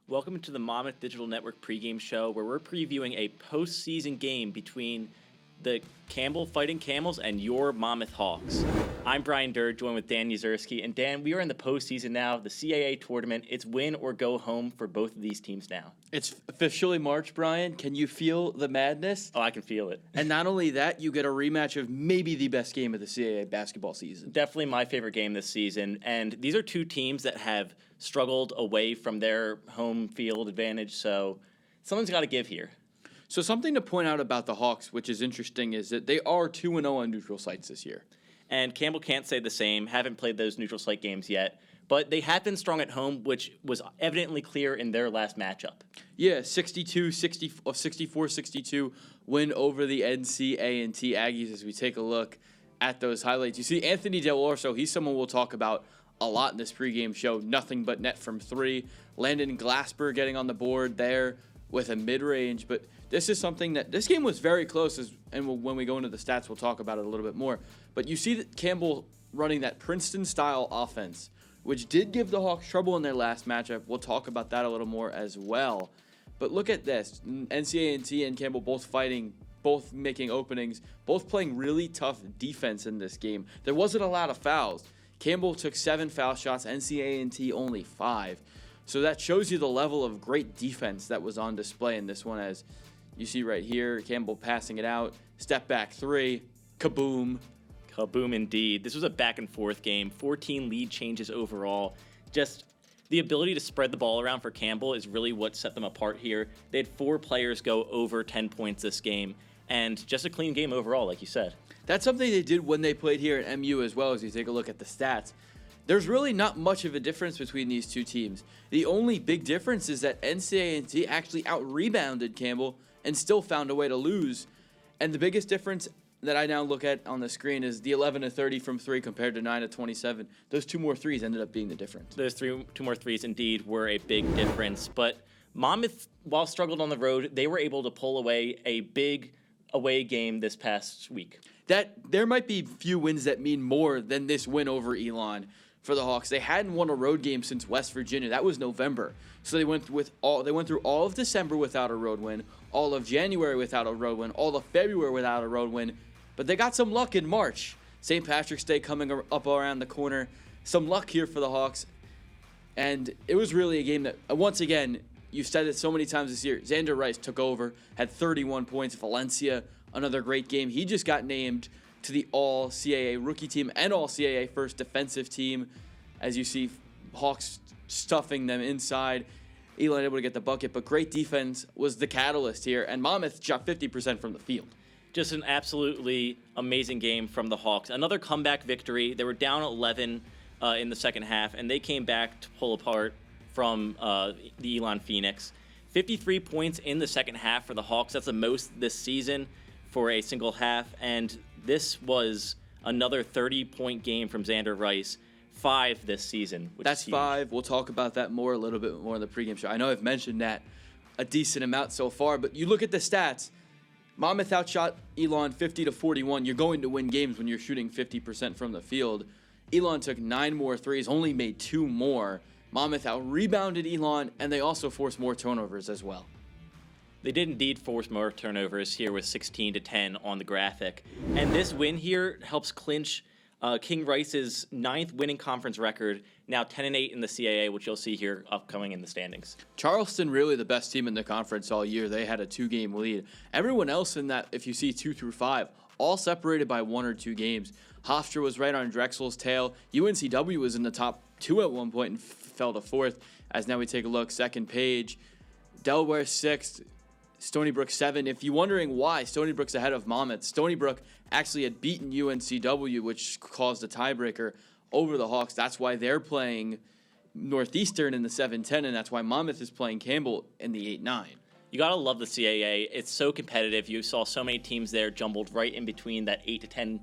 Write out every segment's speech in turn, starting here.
Welcome to the Monmouth Digital Network pregame show, where we're previewing a postseason game between the Campbell Fighting Camels and your Monmouth Hawks. I'm Brian Durr, joined with Dan Yuzerski. And Dan, we are in the postseason now, the CAA tournament. It's win or go home for both of these teams now. It's officially March, Brian. Can you feel the madness? Oh, I can feel it. And not only that, you get a rematch of maybe the best game of the CAA basketball season. Definitely my favorite game this season. And these are two teams that have struggled away from their home field advantage, so something's got to give here. So something to point out about the Hawks, which is interesting, is that they are 2-0 on neutral sites this year. And Campbell can't say the same, haven't played those neutral site games yet, but they have been strong at home, which was evidently clear in their last matchup. Yeah, 64-62 win over the NCAA Aggies as we take a look at those highlights. You see Anthony Del Orso, he's someone we'll talk about a lot in this pregame show. Nothing but net from three. Landon Glasper getting on the board there with a mid-range, but this is something that this game was very close, and when we go into the stats, we'll talk about it a little bit more. But you see that Campbell running that Princeton-style offense, which did give the Hawks trouble in their last matchup. We'll talk about that a little more as well. But look at this. NCAA and Campbell both fighting, both making openings, both playing really tough defense in this game. There wasn't a lot of fouls. Campbell took 7 foul shots, NCAA only 5. So that shows you the level of great defense that was on display in this one, as you see right here, Campbell passing it out, step back three, kaboom. Kaboom indeed. This was a back and forth game, 14 lead changes overall. Just the ability to spread the ball around for Campbell is really what set them apart here. They had 4 players go over 10 points this game, and just a clean game overall, like you said. That's something they did when they played here at MU as well, as you take a look at the stats. There's really not much of a difference between these two teams. The only big difference is that NCAA actually out-rebounded Campbell and still found a way to lose. And the biggest difference that I now look at on the screen is the 11-30 from 3 compared to 9-27. Those 2 more threes ended up being the difference. Those 2 more threes indeed were a big difference. But Monmouth, while struggled on the road, they were able to pull away a big away game this past week. There might be few wins that mean more than this win over Elon for the Hawks. They hadn't won a road game since West Virginia. That was November. So they went through all of December without a road win, all of January without a road win, all of February without a road win. But they got some luck in March. St. Patrick's Day coming up around the corner. Some luck here for the Hawks. And it was really a game that, once again, you've said it so many times this year, Xander Rice took over, had 31 points. Valencia, another great game. He just got named to the All-CAA rookie team and All-CAA first defensive team. As you see, Hawks stuffing them inside. Elon able to get the bucket, but great defense was the catalyst here, and Monmouth shot 50% from the field. Just an absolutely amazing game from the Hawks. Another comeback victory. They were down 11 in the second half, and they came back to pull apart from the Elon Phoenix. 53 points in the second half for the Hawks. That's the most this season for a single half, and this was another 30-point game from Xander Rice. 5 this season, which That's is huge. 5. We'll talk about that a little bit more in the pregame show. I know I've mentioned that a decent amount so far, but you look at the stats. Monmouth outshot Elon 50-41. You're going to win games when you're shooting 50% from the field. Elon took 9 more threes, only made 2 more. Monmouth out-rebounded Elon, and they also forced more turnovers as well. They did indeed force more turnovers here with 16-10 on the graphic. And this win here helps clinch King Rice's 9th winning conference record, now 10-8 in the CAA, which you'll see here upcoming in the standings. Charleston, really the best team in the conference all year. They had a 2-game lead. Everyone else in that, if you see 2 through 5, all separated by 1 or 2 games. Hofstra was right on Drexel's tail. UNCW was in the top 2 at one point and fell to 4th. As now we take a look, second page. Delaware 6th. Stony Brook 7. If you're wondering why Stony Brook's ahead of Monmouth, Stony Brook actually had beaten UNCW, which caused a tiebreaker over the Hawks. That's why they're playing Northeastern in the 7-10, and that's why Monmouth is playing Campbell in the 8-9. You got to love the CAA. It's so competitive. You saw so many teams there jumbled right in between that 8-10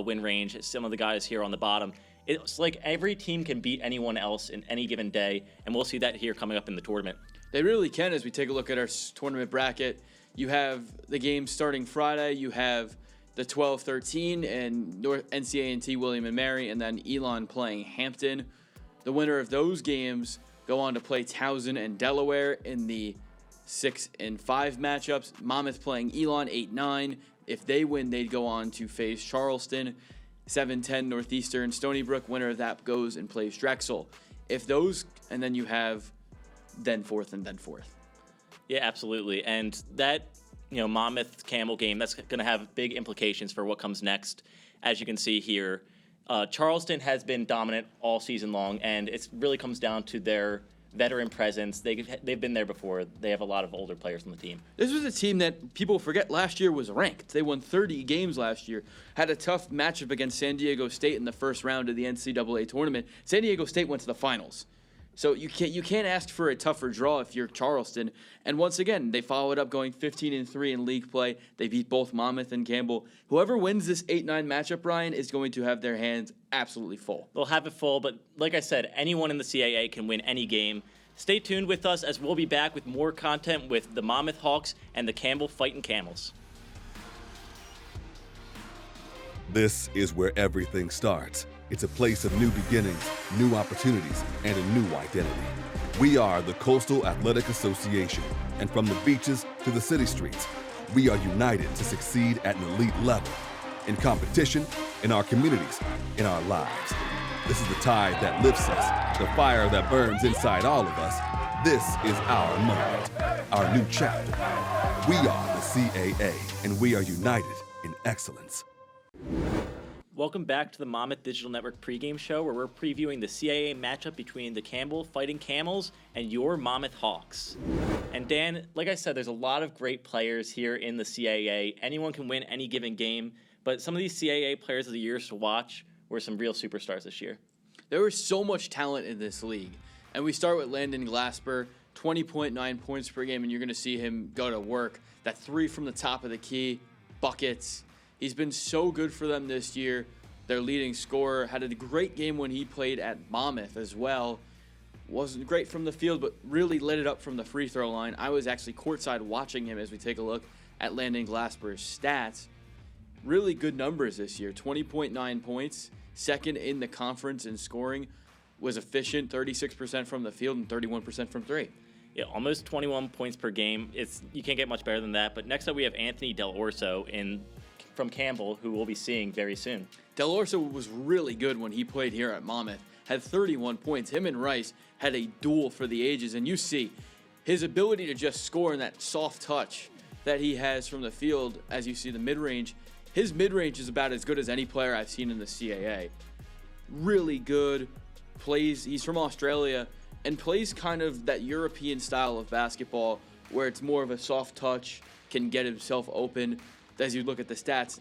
win range. Some of the guys here on the bottom. It's like every team can beat anyone else in any given day, and we'll see that here coming up in the tournament. They really can. As we take a look at our tournament bracket, you have the game starting Friday. You have the 12-13 and NCAA William and Mary, and then Elon playing Hampton. The winner of those games go on to play Towson and Delaware in the 6 and 5 matchups. Monmouth playing Elon 8-9. If they win, they'd go on to face Charleston 7-10 Northeastern. Stony Brook, winner of that goes and plays Drexel. If those, and then you have then 4th and then 4th. Yeah, absolutely. And that, Monmouth Campbell game, that's going to have big implications for what comes next. As you can see here, Charleston has been dominant all season long, and it really comes down to their veteran presence. They've been there before. They have a lot of older players on the team. This was a team that people forget last year was ranked. They won 30 games last year. Had a tough matchup against San Diego State in the first round of the NCAA tournament. San Diego State went to the finals. So you can't ask for a tougher draw if you're Charleston. And once again, they followed up going 15-3 in league play. They beat both Monmouth and Campbell. Whoever wins this 8-9 matchup, Brian, is going to have their hands absolutely full. They'll have it full, but like I said, anyone in the CAA can win any game. Stay tuned with us as we'll be back with more content with the Monmouth Hawks and the Campbell Fighting Camels. This is where everything starts. It's a place of new beginnings, new opportunities, and a new identity. We are the Coastal Athletic Association, and from the beaches to the city streets, we are united to succeed at an elite level, in competition, in our communities, in our lives. This is the tide that lifts us, the fire that burns inside all of us. This is our moment, our new chapter. We are the CAA, and we are united in excellence. Welcome back to the Monmouth Digital Network pregame show, where we're previewing the CAA matchup between the Campbell Fighting Camels and your Monmouth Hawks. And Dan, like I said, there's a lot of great players here in the CAA. Anyone can win any given game, but some of these CAA players of the years to watch were some real superstars this year. There was so much talent in this league. And we start with Landon Glasper, 20.9 points per game, and you're going to see him go to work. That 3 from the top of the key, buckets. He's been so good for them this year. Their leading scorer had a great game when he played at Monmouth as well. Wasn't great from the field, but really lit it up from the free throw line. I was actually courtside watching him as we take a look at Landon Glasper's stats. Really good numbers this year. 20.9 points, second in the conference in scoring. Was efficient, 36% from the field and 31% from 3. Yeah, almost 21 points per game. You can't get much better than that. But next up we have Anthony Del Orso from Campbell, who we'll be seeing very soon. Del Orso was really good when he played here at Monmouth. Had 31 points. Him and Rice had a duel for the ages. And you see his ability to just score in that soft touch that he has from the field. As you see the mid-range, his mid-range is about as good as any player I've seen in the CAA. Really good. He's from Australia and plays kind of that European style of basketball where it's more of a soft touch, can get himself open. As you look at the stats,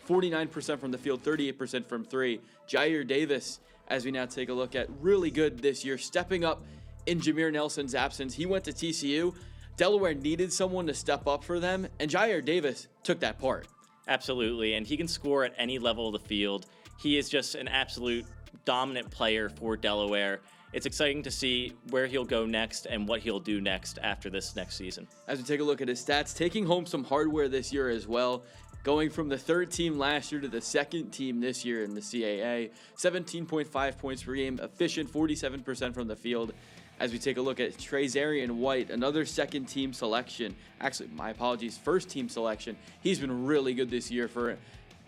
49% from the field, 38% from 3. Jair Davis, as we now take a look at, really good this year, stepping up in Jameer Nelson's absence. He went to TCU. Delaware needed someone to step up for them, and Jair Davis took that part. Absolutely, and he can score at any level of the field. He is just an absolute dominant player for Delaware. It's exciting to see where he'll go next and what he'll do next after this next season. As we take a look at his stats, taking home some hardware this year as well, going from the third team last year to the second team this year in the CAA, 17.5 points per game, efficient, 47% from the field. As we take a look at Trezarian White, another second team selection. Actually, my apologies, first team selection. He's been really good this year for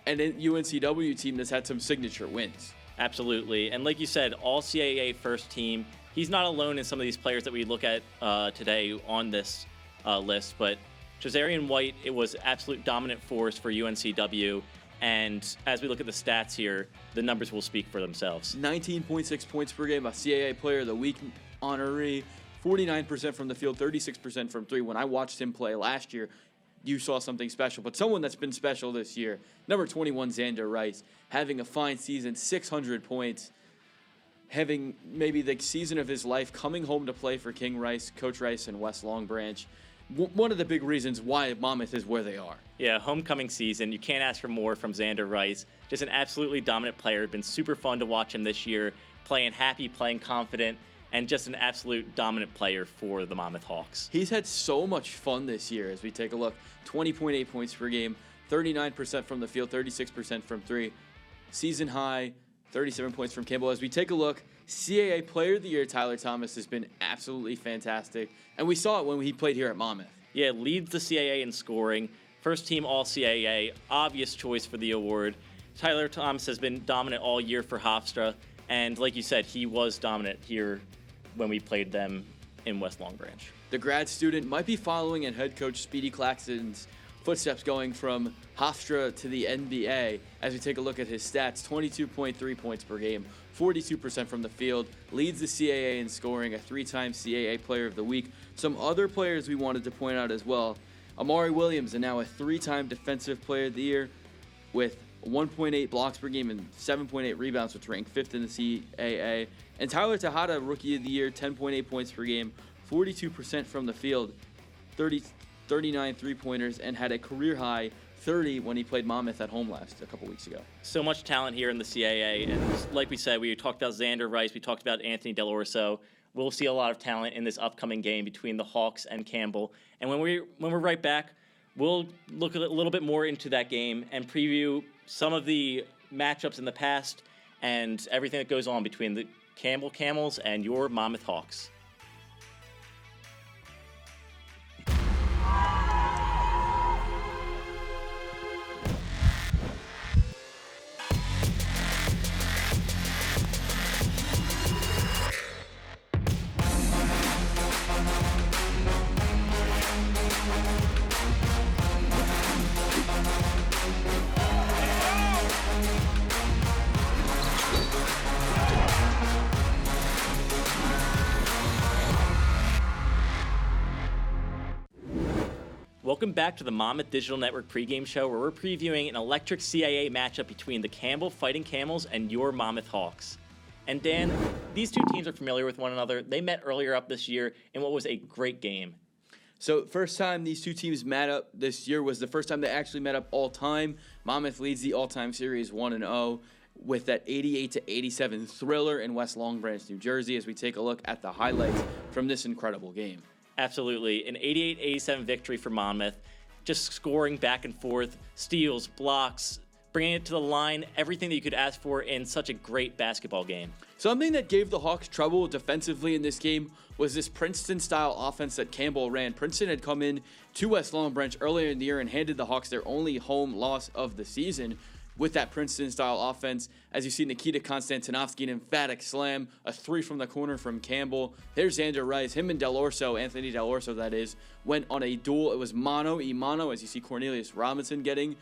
an UNCW team that's had some signature wins. Absolutely. And like you said, all CAA first team. He's not alone in some of these players that we look at today on this list, but Trezarian White, it was absolute dominant force for UNCW. And as we look at the stats here, the numbers will speak for themselves. 19.6 points per game, a CAA Player of the Week honoree, 49% from the field, 36% from 3. When I watched him play last year, you saw something special. But someone that's been special this year, number 21, Xander Rice, having a fine season, 600 points, having maybe the season of his life, coming home to play for King Rice, Coach Rice, and West Long Branch. One of the big reasons why Monmouth is where they are. Yeah, homecoming season. You can't ask for more from Xander Rice. Just an absolutely dominant player. Been super fun to watch him this year, playing happy, playing confident, and just an absolute dominant player for the Monmouth Hawks. He's had so much fun this year as we take a look. 20.8 points per game, 39% from the field, 36% from 3. Season high, 37 points from Campbell. As we take a look, CAA Player of the Year Tyler Thomas has been absolutely fantastic, and we saw it when he played here at Monmouth. Yeah, leads the CAA in scoring. First team All-CAA, obvious choice for the award. Tyler Thomas has been dominant all year for Hofstra, and like you said, he was dominant here when we played them in West Long Branch. The grad student might be following in head coach Speedy Claxton's footsteps, going from Hofstra to the NBA. As we take a look at his stats, 22.3 points per game, 42% from the field, leads the CAA in scoring, a 3-time CAA Player of the Week. Some other players we wanted to point out as well. Amari Williams, and now a 3-time Defensive Player of the Year with 1.8 blocks per game and 7.8 rebounds, which ranked 5th in the CAA. And Tyler Tejada, Rookie of the Year, 10.8 points per game, 42% from the field, 39 three-pointers, and had a career-high 30 when he played Monmouth at home a couple weeks ago. So much talent here in the CAA, and like we said, we talked about Xander Rice, we talked about Anthony Del Orso. We'll see a lot of talent in this upcoming game between the Hawks and Campbell. And when we're right back, we'll look a little bit more into that game and preview some of the matchups in the past and everything that goes on between the Campbell Camels and your Monmouth Hawks. Welcome back to the Monmouth Digital Network pregame show, where we're previewing an electric CAA matchup between the Campbell Fighting Camels and your Monmouth Hawks. And Dan, these two teams are familiar with one another. They met earlier up this year in what was a great game. So first time these two teams met up this year was the first time they actually met up all time. Monmouth leads the all-time series 1-0 with that 88-87 thriller in West Long Branch, New Jersey, as we take a look at the highlights from this incredible game. Absolutely. An 88-87 victory for Monmouth. Just scoring back and forth, steals, blocks, bringing it to the line, everything that you could ask for in such a great basketball game. Something that gave the Hawks trouble defensively in this game was this Princeton-style offense that Campbell ran. Princeton had come in to West Long Branch earlier in the year and handed the Hawks their only home loss of the season with that Princeton-style offense. As you see, Nikita Konstantinovsky, an emphatic slam, a 3 from the corner from Campbell. There's Xander Rice. Him and Del Orso, Anthony Del Orso that is, went on a duel. It was mano-a-mano, as you see Cornelius Robinson getting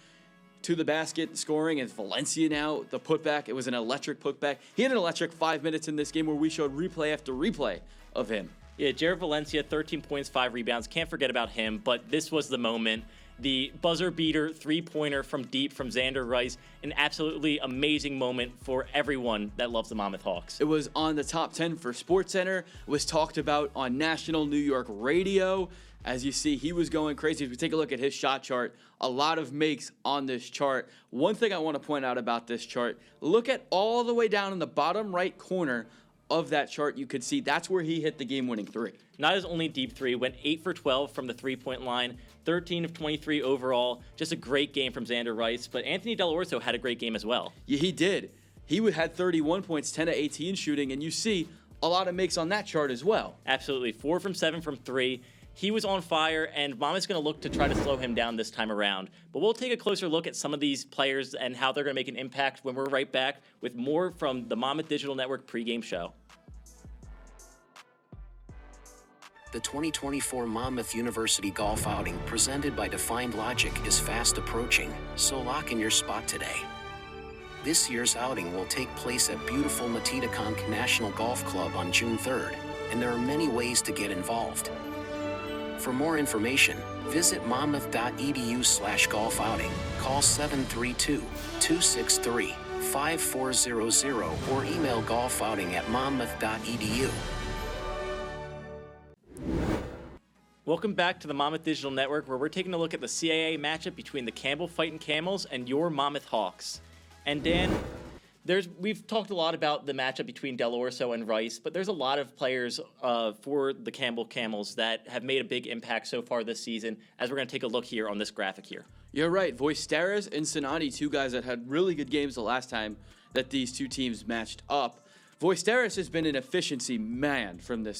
to the basket, scoring, and Valencia now, the putback. It was an electric putback. He had an electric 5 minutes in this game where we showed replay after replay of him. Yeah, Jared Valencia, 13 points, 5 rebounds. Can't forget about him, but this was the moment. The buzzer beater three-pointer from deep from Xander Rice, an absolutely amazing moment for everyone that loves the Monmouth Hawks. It was on the top 10 for SportsCenter. It was talked about on national New York radio. As you see, he was going crazy. As we take a look at his shot chart, a lot of makes on this chart. One thing I want to point out about this chart, look at all the way down in the bottom right corner of that chart. You could see that's where he hit the game-winning 3. Not his only deep 3, went 8 for 12 from the three-point line, 13 of 23 overall. Just a great game from Xander Rice, but Anthony Del Orso had a great game as well. Yeah, he did. He had 31 points, 10 of 18 shooting, and you see a lot of makes on that chart as well. Absolutely. 4 from 7 from 3. He was on fire, and Monmouth's going to look to try to slow him down this time around. But we'll take a closer look at some of these players and how they're going to make an impact when we're right back with more from the Monmouth Digital Network pregame show. The 2024 Monmouth University Golf Outing presented by Defined Logic is fast approaching, so lock in your spot today. This year's outing will take place at beautiful Matitaconk National Golf Club on June 3rd, and there are many ways to get involved. For more information, visit monmouth.edu/golf outing, call 732-263-5400, or email golfouting@monmouth.edu. Welcome back to the Monmouth Digital Network, where we're taking a look at the CAA matchup between the Campbell Fighting Camels and your Monmouth Hawks. And Dan, we've talked a lot about the matchup between Del Orso and Rice, but there's a lot of players for the Campbell Camels that have made a big impact so far this season, as we're going to take a look here on this graphic here. You're right. Voisteras and Sonati, two guys that had really good games the last time that these two teams matched up. Voisteris has been an efficiency man from the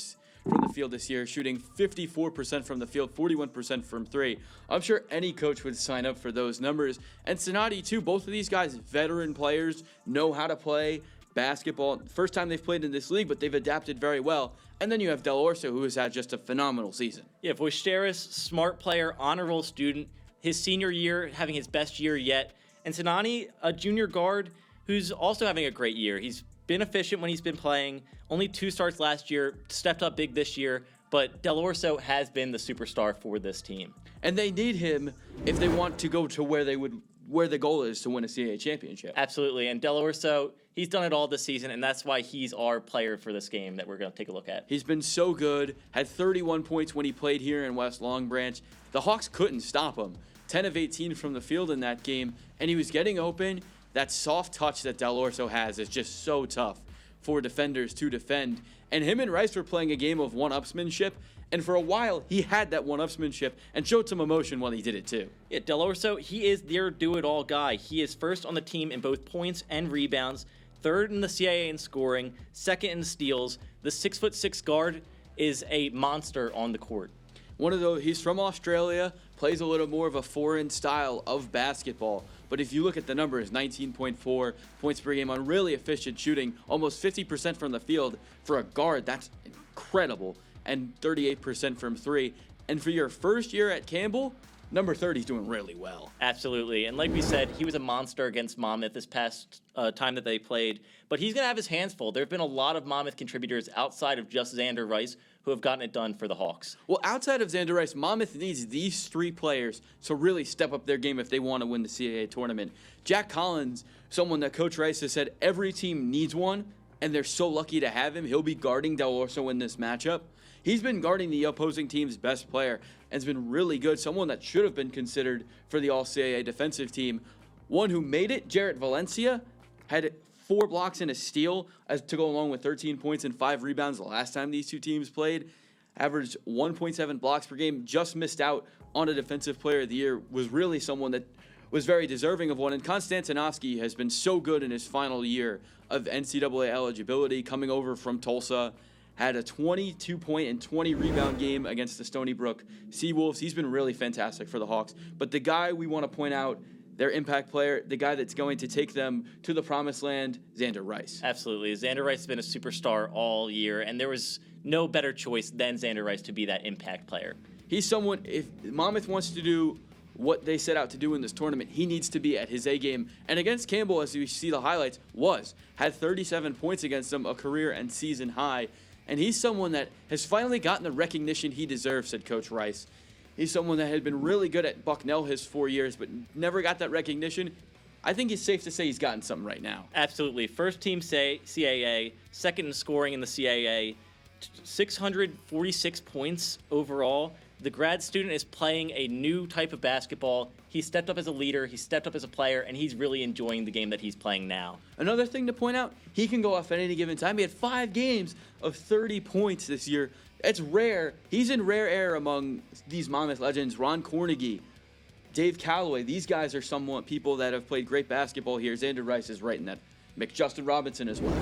field this year, shooting 54% from the field, 41% from three. I'm sure any coach would sign up for those numbers. And Sonati, too. Both of these guys, veteran players, know how to play basketball. First time they've played in this league, but they've adapted very well. And then you have Del Orso, who has had just a phenomenal season. Yeah, Voisteris, smart player, honor roll student, his senior year having his best year yet. And Sonati, a junior guard who's also having a great year. He's been efficient when he's been playing. Only 2 starts last year, stepped up big this year, but Del Orso has been the superstar for this team. And they need him if they want to go to where the goal is to win a CAA championship. Absolutely, and Del Orso, he's done it all this season, and that's why he's our player for this game that we're going to take a look at. He's been so good, had 31 points when he played here in West Long Branch. The Hawks couldn't stop him. 10 of 18 from the field in that game, and he was getting open. That soft touch that Del Orso has is just so tough for defenders to defend. And him and Rice were playing a game of one-upsmanship, and for a while, he had that one-upsmanship and showed some emotion while he did it too. Yeah, Del Orso, he is their do-it-all guy. He is first on the team in both points and rebounds, third in the CAA in scoring, second in steals. The 6'6" guard is a monster on the court. He's from Australia, plays a little more of a foreign style of basketball. But if you look at the numbers, 19.4 points per game on really efficient shooting, almost 50% from the field for a guard, that's incredible, and 38% from three. And for your first year at Campbell, number 30 is doing really well. Absolutely. And like we said, he was a monster against Monmouth this past time that they played. But he's going to have his hands full. There have been a lot of Monmouth contributors outside of just Xander Rice who have gotten it done for the Hawks. Well, outside of Xander Rice, Monmouth needs these 3 players to really step up their game if they want to win the CAA tournament. Jack Collins, someone that Coach Rice has said every team needs one, and they're so lucky to have him. He'll be guarding Del Orso in this matchup. He's been guarding the opposing team's best player and has been really good, someone that should have been considered for the All-CAA defensive team. One who made it, Jarrett Valencia, had 4 blocks and a steal to go along with 13 points and 5 rebounds the last time these two teams played. Averaged 1.7 blocks per game, just missed out on a Defensive Player of the Year, was really someone that was very deserving of one. And Konstantinovsky has been so good in his final year of NCAA eligibility, coming over from Tulsa. Had a 22-point and 20-rebound game against the Stony Brook Seawolves. He's been really fantastic for the Hawks. But the guy we want to point out, their impact player, the guy that's going to take them to the promised land, Xander Rice. Absolutely. Xander Rice has been a superstar all year, and there was no better choice than Xander Rice to be that impact player. He's someone, if Monmouth wants to do what they set out to do in this tournament, he needs to be at his A game. And against Campbell, as we see the highlights, had 37 points against them, a career and season high. And he's someone that has finally gotten the recognition he deserves, said Coach Rice. He's someone that had been really good at Bucknell his 4 years, but never got that recognition. I think it's safe to say he's gotten something right now. Absolutely. First team CAA, second in scoring in the CAA, 646 points overall. The grad student is playing a new type of basketball. He stepped up as a leader, he stepped up as a player, and he's really enjoying the game that he's playing now. Another thing to point out, he can go off at any given time. He had 5 games of 30 points this year. It's rare. He's in rare air among these Monmouth legends. Ron Cornegie, Dave Calloway, these guys are people that have played great basketball here. Xander Rice is right in that mix. Justin Robinson as well.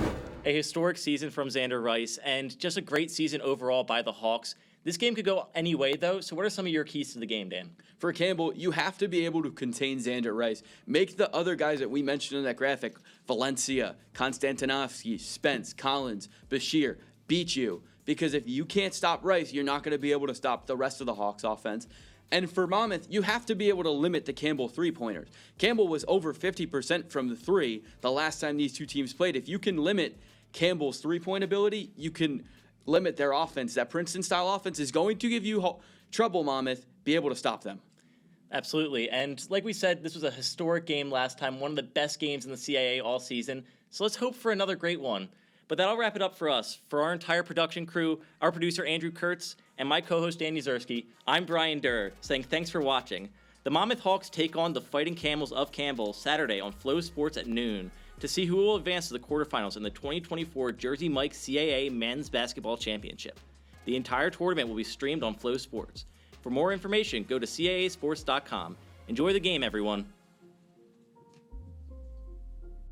A historic season from Xander Rice, and just a great season overall by the Hawks. This game could go any way, though, so what are some of your keys to the game, Dan? For Campbell, you have to be able to contain Xander Rice. Make the other guys that we mentioned in that graphic, Valencia, Konstantinovsky, Spence, Collins, Bashir, beat you. Because if you can't stop Rice, you're not going to be able to stop the rest of the Hawks offense. And for Monmouth, you have to be able to limit the Campbell three-pointers. Campbell was over 50% from the three the last time these two teams played. If you can limit Campbell's three-point ability, you can limit their offense. That Princeton-style offense is going to give you trouble, Monmouth. Be able to stop them. Absolutely. And like we said, this was a historic game last time, one of the best games in the CAA all season. So let's hope for another great one. But that'll wrap it up for us. For our entire production crew, our producer Andrew Kurtz, and my co-host Dan Yuzerski, I'm Brian Durr, saying thanks for watching. The Monmouth Hawks take on the Fighting Camels of Campbell Saturday on Flow Sports at noon to see who will advance to the quarterfinals in the 2024 Jersey Mike CAA Men's Basketball Championship. The entire tournament will be streamed on Flow Sports. For more information, go to caasports.com. Enjoy the game, everyone.